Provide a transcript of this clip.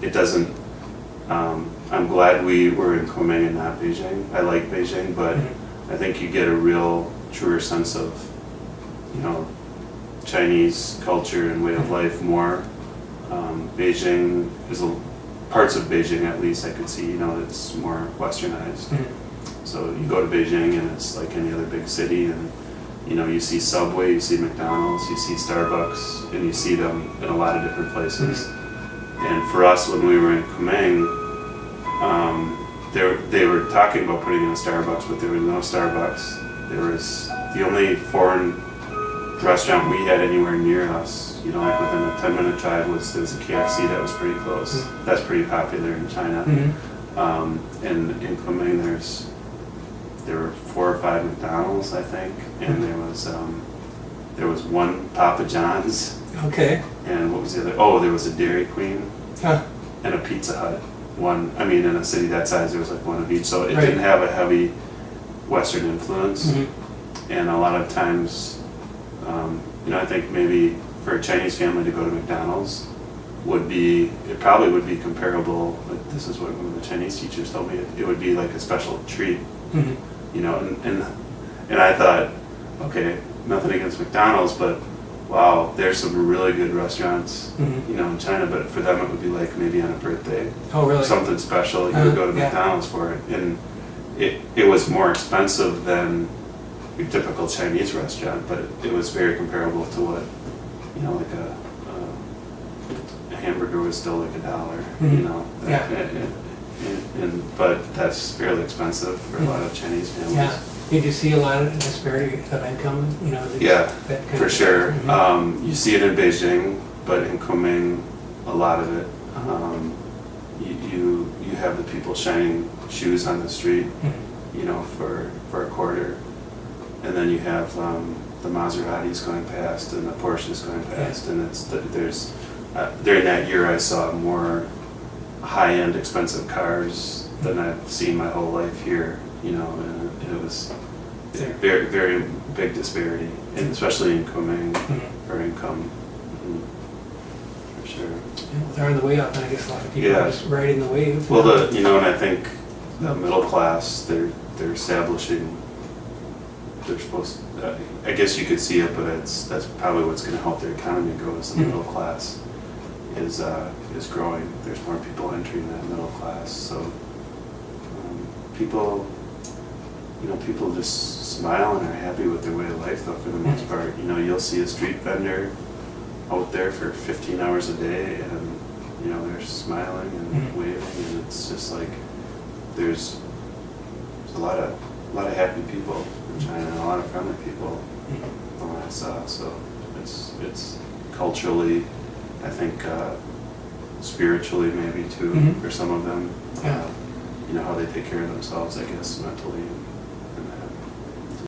it doesn't, I'm glad we were in Kunming and not Beijing. I like Beijing, but I think you get a real truer sense of, you know, Chinese culture and way of life more. Beijing is parts of Beijing, at least I could see, you know, it's more westernized. So you go to Beijing and it's like any other big city, and you know, you see Subway, you see McDonald's, you see Starbucks, and you see them in a lot of different places. And for us, when we were in Kunming, they were talking about putting in a Starbucks, but there was no Starbucks. There was the only foreign restaurant we had anywhere near us, you know, like within a 10-minute drive, there was a KFC that was pretty close. That's pretty popular in China. And in Kunming, there were 4 or 5 McDonald's, I think, and there was one Papa John's. Okay. And what was the other? Oh, there was a Dairy Queen Huh. and a Pizza Hut. I mean, in a city that size, there was like one of each, so it Right. didn't have a heavy Western influence. And a lot of times, you know, I think maybe for a Chinese family to go to McDonald's it probably would be comparable, but this is what one of the Chinese teachers told me, it would be like a special treat, you know, and I thought, okay, nothing against McDonald's, but wow, there's some really good restaurants, you know, in China, but for them it would be like maybe on a birthday, Oh, really? something special, you would go to Yeah. McDonald's for it, and it was more expensive than your typical Chinese restaurant, but it was very comparable to what, you know, like a hamburger was still like $1, you know. Yeah. But that's fairly expensive for a lot of Chinese families. Yeah. Did you see a lot of disparity of income, you know? Yeah, that kind for of- sure. You see it in Beijing, but in Kunming, a lot of it. You have the people shining shoes on the street, you know, for a quarter. And then you have the Maseratis going past and the Porsches going past, and during that year I saw more high-end expensive cars than I've seen my whole life here, you know, and it was very, very big disparity, and especially in Kunming for income, for sure. Yeah, they're on the way up, and I guess a lot of people Yeah. are just riding the wave. Well, you know, and I think the middle class, they're establishing. They're supposed. I guess you could see it, but that's probably what's going to help their economy grow. Is the middle class is growing. There's more people entering that middle class. So people just smile and are happy with their way of life, though, for the most part. You know, you'll see a street vendor out there for 15 hours a day, and you know, they're smiling and waving, and it's just like there's a lot of happy people in China, and a lot of friendly people from what I saw. So it's culturally, I think, spiritually maybe too, for some of them. Yeah. You know, how they take care of themselves, I guess, mentally.